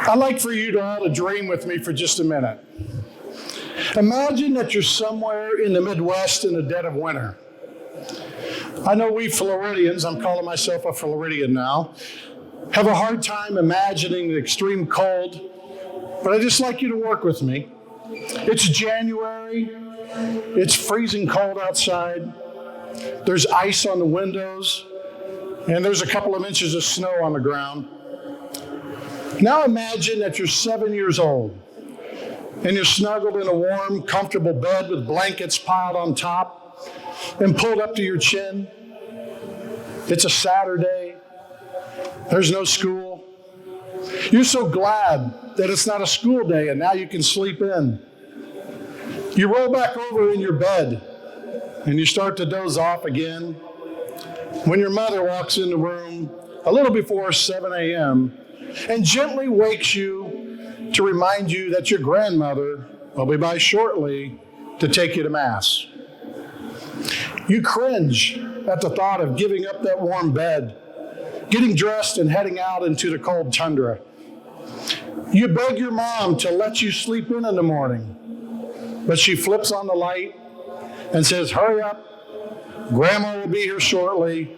I'd like for you to all to dream with me for just a minute. Imagine that you're somewhere in the Midwest in the dead of winter. I know we Floridians, I'm calling myself a Floridian now, have a hard time imagining the extreme cold, but I'd just like you to work with me. It's January, it's freezing cold outside, there's ice on the windows, and there's a couple of inches of snow on the ground. Now imagine that you're 7 years old and you're snuggled in a warm, comfortable bed with blankets piled on top and pulled up to your chin. It's a Saturday. There's no school. You're so glad that it's not a school day and now you can sleep in. You roll back over in your bed and you start to doze off again when your mother walks in the room a little before 7 a.m. and gently wakes you to remind you that your grandmother will be by shortly to take you to Mass. You cringe at the thought of giving up that warm bed, getting dressed and heading out into the cold tundra. You beg your mom to let you sleep in the morning, but she flips on the light and says, "Hurry up, Grandma will be here shortly,"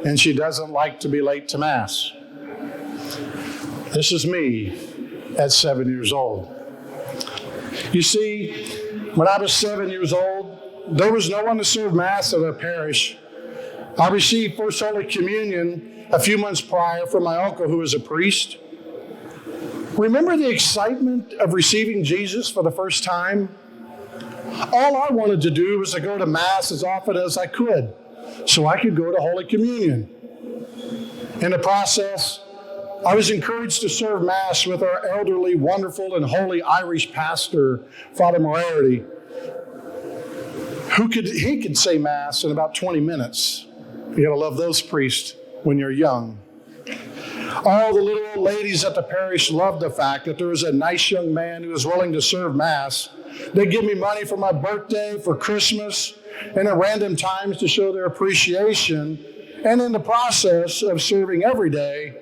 and she doesn't like to be late to Mass. This is me at 7 years old. You see, when I was 7 years old, there was no one to serve Mass at our parish. I received First Holy Communion a few months prior from my uncle who was a priest. Remember the excitement of receiving Jesus for the first time? All I wanted to do was to go to Mass as often as I could so I could go to Holy Communion. In the process, I was encouraged to serve Mass with our elderly, wonderful, and holy Irish pastor, Father Moriarty. He could say Mass in about 20 minutes. You gotta love those priests when you're young. All the little old ladies at the parish loved the fact that there was a nice young man who was willing to serve Mass. They'd give me money for my birthday, for Christmas, and at random times to show their appreciation. And in the process of serving every day,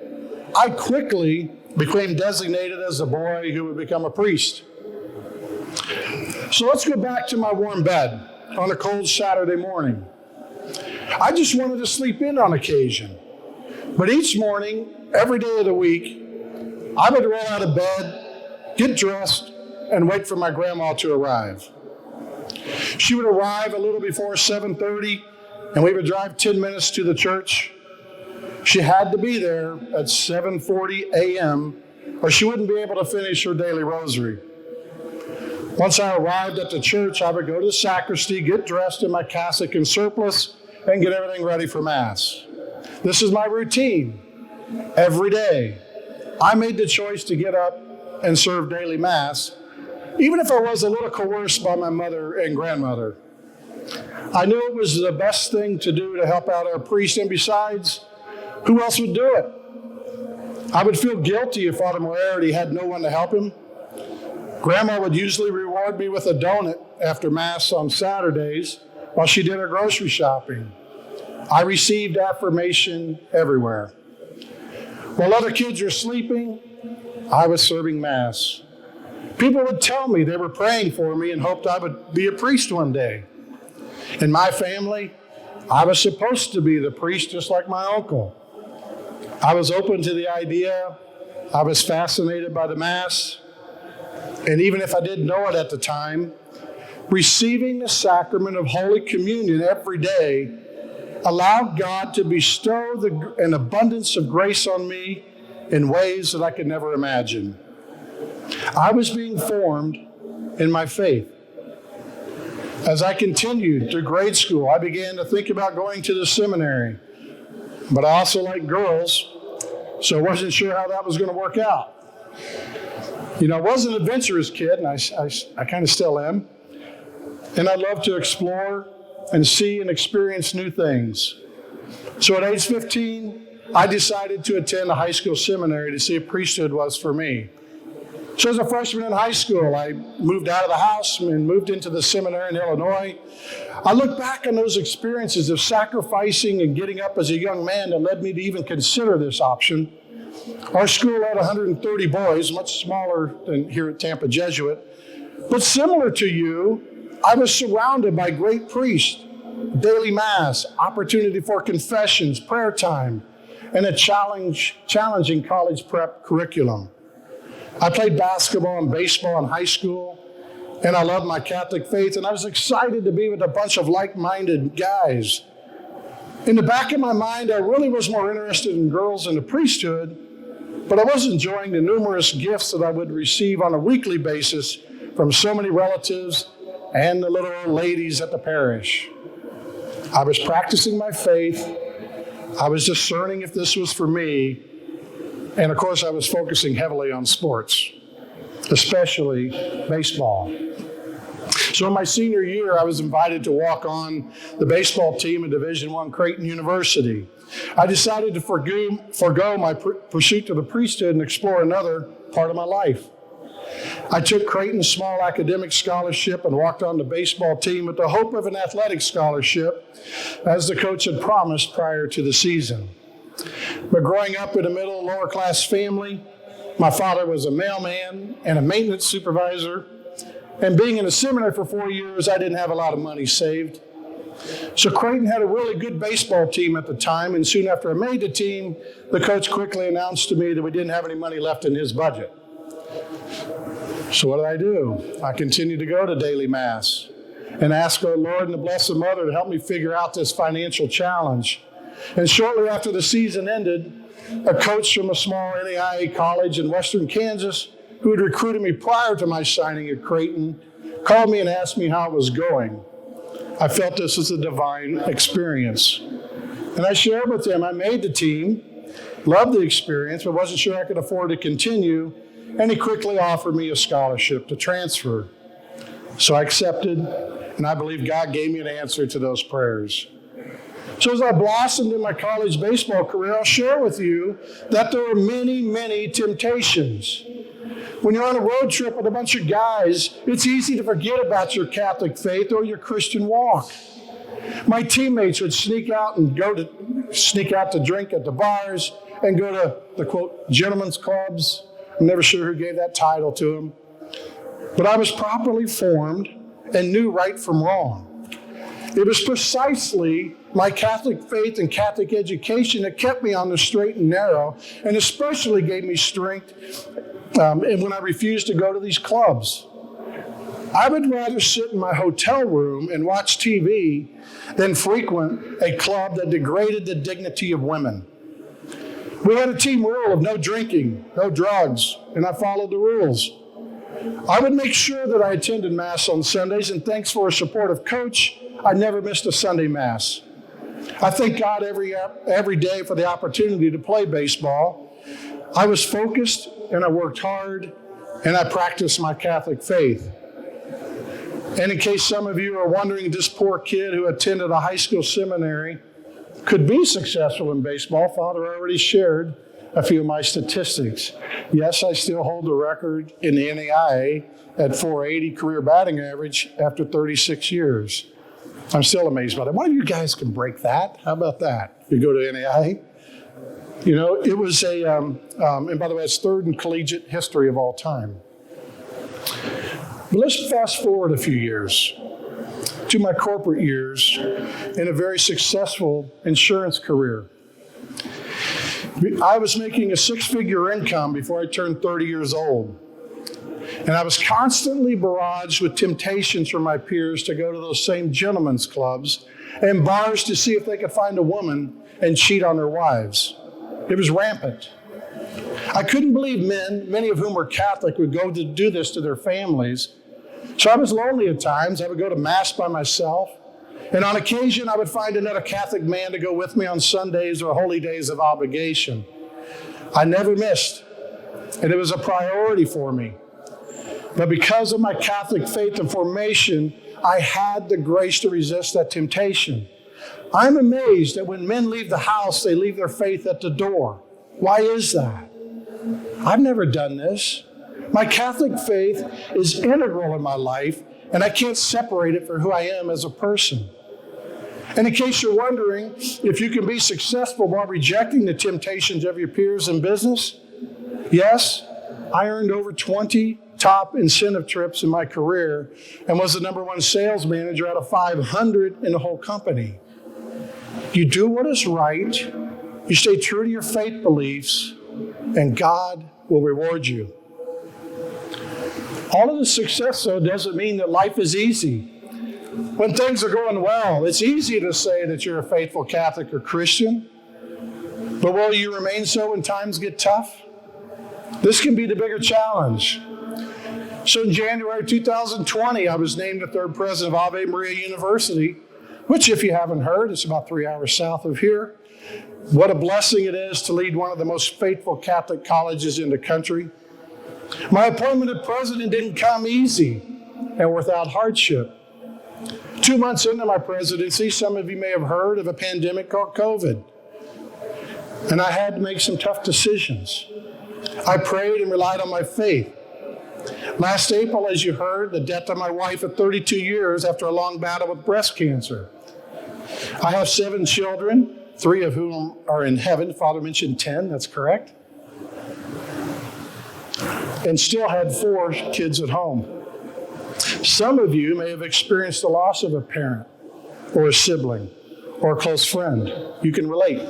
I quickly became designated as the boy who would become a priest. So let's go back to my warm bed on a cold Saturday morning. I just wanted to sleep in on occasion. But each morning, every day of the week, I would roll out of bed, get dressed, and wait for my grandma to arrive. She would arrive a little before 7:30, and we would drive 10 minutes to the church. She had to be there at 7:40 a.m. or she wouldn't be able to finish her daily rosary. Once I arrived at the church, I would go to the sacristy, get dressed in my cassock and surplice, and get everything ready for Mass. This is my routine every day. I made the choice to get up and serve daily Mass, even if I was a little coerced by my mother and grandmother. I knew it was the best thing to do to help out our priest, and besides, who else would do it? I would feel guilty if Father Moriarty had no one to help him. Grandma would usually reward me with a donut after Mass on Saturdays while she did her grocery shopping. I received affirmation everywhere. While other kids were sleeping, I was serving Mass. People would tell me they were praying for me and hoped I would be a priest one day. In my family, I was supposed to be the priest just like my uncle. I was open to the idea. I was fascinated by the Mass. And even if I didn't know it at the time, receiving the sacrament of Holy Communion every day allowed God to bestow an abundance of grace on me in ways that I could never imagine. I was being formed in my faith. As I continued through grade school, I began to think about going to the seminary. But I also like girls, so I wasn't sure how that was going to work out. You know, I was an adventurous kid, and I kind of still am. And I love to explore and see and experience new things. So at age 15, I decided to attend a high school seminary to see if priesthood was for me. So as a freshman in high school, I moved out of the house and moved into the seminary in Illinois. I look back on those experiences of sacrificing and getting up as a young man that led me to even consider this option. Our school had 130 boys, much smaller than here at Tampa Jesuit. But similar to you, I was surrounded by great priests, daily mass, opportunity for confessions, prayer time, and a challenging college prep curriculum. I played basketball and baseball in high school, and I loved my Catholic faith, and I was excited to be with a bunch of like-minded guys. In the back of my mind, I really was more interested in girls and the priesthood, but I was enjoying the numerous gifts that I would receive on a weekly basis from so many relatives and the little old ladies at the parish. I was practicing my faith. I was discerning if this was for me. And of course, I was focusing heavily on sports, especially baseball. So in my senior year, I was invited to walk on the baseball team at Division I Creighton University. I decided to forgo my pursuit to the priesthood and explore another part of my life. I took Creighton's small academic scholarship and walked on the baseball team with the hope of an athletic scholarship, as the coach had promised prior to the season. But growing up in a middle lower class family, my father was a mailman and a maintenance supervisor, and being in a seminary for 4 years, I didn't have a lot of money saved. So Creighton had a really good baseball team at the time, and soon after I made the team, the coach quickly announced to me that we didn't have any money left in his budget. So what did I do? I continued to go to daily mass and ask our Lord and the Blessed Mother to help me figure out this financial challenge. And shortly after the season ended, a coach from a small NAIA college in western Kansas, who had recruited me prior to my signing at Creighton, called me and asked me how it was going. I felt this was a divine experience. And I shared with him I made the team, loved the experience, but wasn't sure I could afford to continue. And he quickly offered me a scholarship to transfer. So I accepted, and I believe God gave me an answer to those prayers. So as I blossomed in my college baseball career, I'll share with you that there are many, many temptations. When you're on a road trip with a bunch of guys, it's easy to forget about your Catholic faith or your Christian walk. My teammates would sneak out to drink at the bars and go to the, quote, gentlemen's clubs. I'm never sure who gave that title to them. But I was properly formed and knew right from wrong. It was precisely my Catholic faith and Catholic education that kept me on the straight and narrow, and especially gave me strength and when I refused to go to these clubs. I would rather sit in my hotel room and watch TV than frequent a club that degraded the dignity of women. We had a team rule of no drinking, no drugs, and I followed the rules. I would make sure that I attended Mass on Sundays, and thanks for a supportive coach, I never missed a Sunday Mass. I thank God every day for the opportunity to play baseball. I was focused, and I worked hard, and I practiced my Catholic faith. And in case some of you are wondering, this poor kid who attended a high school seminary could be successful in baseball, Father already shared a few of my statistics. Yes, I still hold the record in the NAIA at .480 career batting average after 36 years. I'm still amazed by that. One of you guys can break that. How about that? You go to NAIA. You know, it was and by the way, it's third in collegiate history of all time. But let's fast forward a few years to my corporate years in a very successful insurance career. I was making a six-figure income before I turned 30 years old. And I was constantly barraged with temptations from my peers to go to those same gentlemen's clubs and bars to see if they could find a woman and cheat on their wives. It was rampant. I couldn't believe men, many of whom were Catholic, would go to do this to their families. So I was lonely at times. I would go to Mass by myself. And on occasion, I would find another Catholic man to go with me on Sundays or holy days of obligation. I never missed, and it was a priority for me. But because of my Catholic faith and formation, I had the grace to resist that temptation. I'm amazed that when men leave the house, they leave their faith at the door. Why is that? I've never done this. My Catholic faith is integral in my life, and I can't separate it from who I am as a person. And in case you're wondering if you can be successful while rejecting the temptations of your peers in business, Yes, I earned over 20 top incentive trips in my career and was the #1 sales manager out of 500 in the whole company. You do what is right, you stay true to your faith beliefs, and God will reward you. All of the success, though, doesn't mean that life is easy. When things are going well, it's easy to say that you're a faithful Catholic or Christian, but will you remain so when times get tough? This can be the bigger challenge. So in January 2020, I was named the 3rd president of Ave Maria University, which, if you haven't heard, is about 3 hours south of here. What a blessing it is to lead one of the most faithful Catholic colleges in the country. My appointment as president didn't come easy and without hardship. 2 months into my presidency, some of you may have heard of a pandemic called COVID. And I had to make some tough decisions. I prayed and relied on my faith. Last April, as you heard, the death of my wife at 32 years after a long battle with breast cancer. I have 7 children, 3 of whom are in heaven. Father mentioned 10, that's correct. And still had 4 kids at home. Some of you may have experienced the loss of a parent or a sibling or a close friend. You can relate.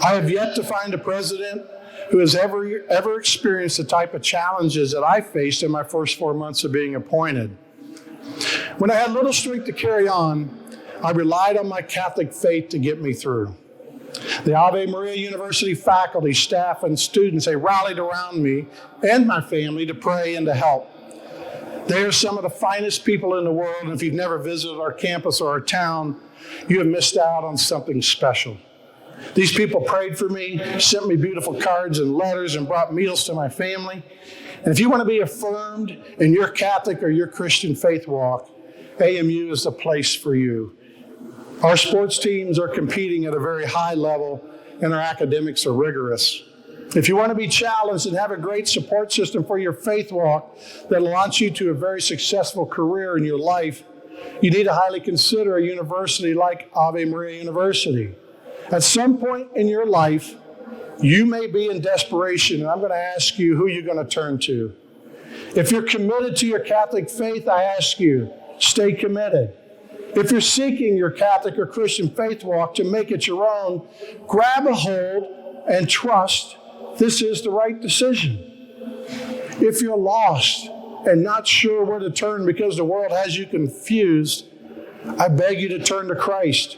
I have yet to find a president who has ever experienced the type of challenges that I faced in my first 4 months of being appointed. When I had little strength to carry on, I relied on my Catholic faith to get me through. The Ave Maria University faculty, staff, and students, they rallied around me and my family to pray and to help. They are some of the finest people in the world, and if you've never visited our campus or our town, you have missed out on something special. These people prayed for me, sent me beautiful cards and letters, and brought meals to my family. And if you want to be affirmed in your Catholic or your Christian faith walk, AMU is the place for you. Our sports teams are competing at a very high level, and our academics are rigorous. If you want to be challenged and have a great support system for your faith walk that will launch you to a very successful career in your life, you need to highly consider a university like Ave Maria University. At some point in your life, you may be in desperation, and I'm going to ask you who you're going to turn to. If you're committed to your Catholic faith, I ask you, stay committed. If you're seeking your Catholic or Christian faith walk to make it your own, grab a hold and trust this is the right decision. If you're lost and not sure where to turn because the world has you confused, I beg you to turn to Christ.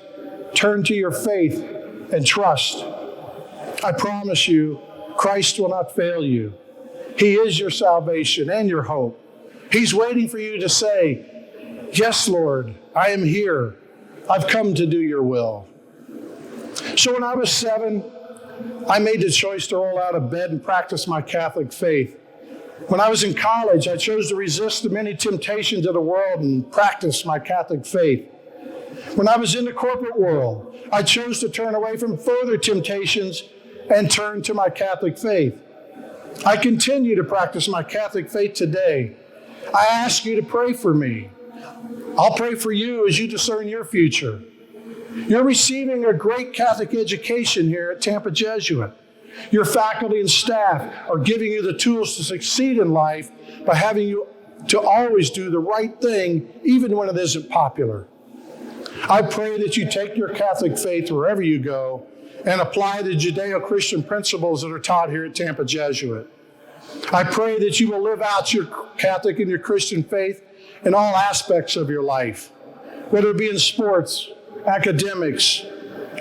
Turn to your faith and trust. I promise you, Christ will not fail you. He is your salvation and your hope. He's waiting for you to say, "Yes, Lord, I am here. I've come to do your will." So when I was 7, I made the choice to roll out of bed and practice my Catholic faith. When I was in college, I chose to resist the many temptations of the world and practice my Catholic faith. When I was in the corporate world, I chose to turn away from further temptations and turn to my Catholic faith. I continue to practice my Catholic faith today. I ask you to pray for me. I'll pray for you as you discern your future. You're receiving a great Catholic education here at Tampa Jesuit. Your faculty and staff are giving you the tools to succeed in life by having you to always do the right thing, even when it isn't popular. I pray that you take your Catholic faith wherever you go and apply the Judeo-Christian principles that are taught here at Tampa Jesuit. I pray that you will live out your Catholic and your Christian faith in all aspects of your life, whether it be in sports, academics,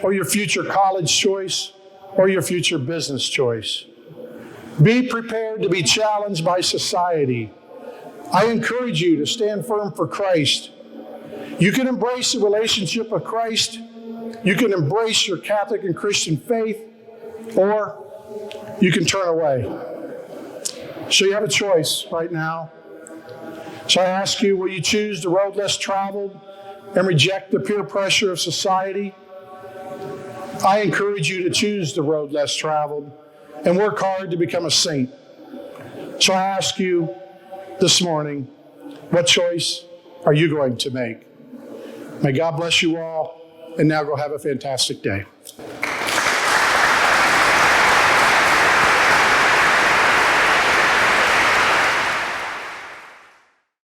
or your future college choice, or your future business choice. Be prepared to be challenged by society. I encourage you to stand firm for Christ. You can embrace the relationship with Christ. You can embrace your Catholic and Christian faith, or you can turn away. So you have a choice right now. So I ask you, will you choose the road less traveled and reject the peer pressure of society? I encourage you to choose the road less traveled and work hard to become a saint. So I ask you this morning, what choice are you going to make? May God bless you all, and now go have a fantastic day.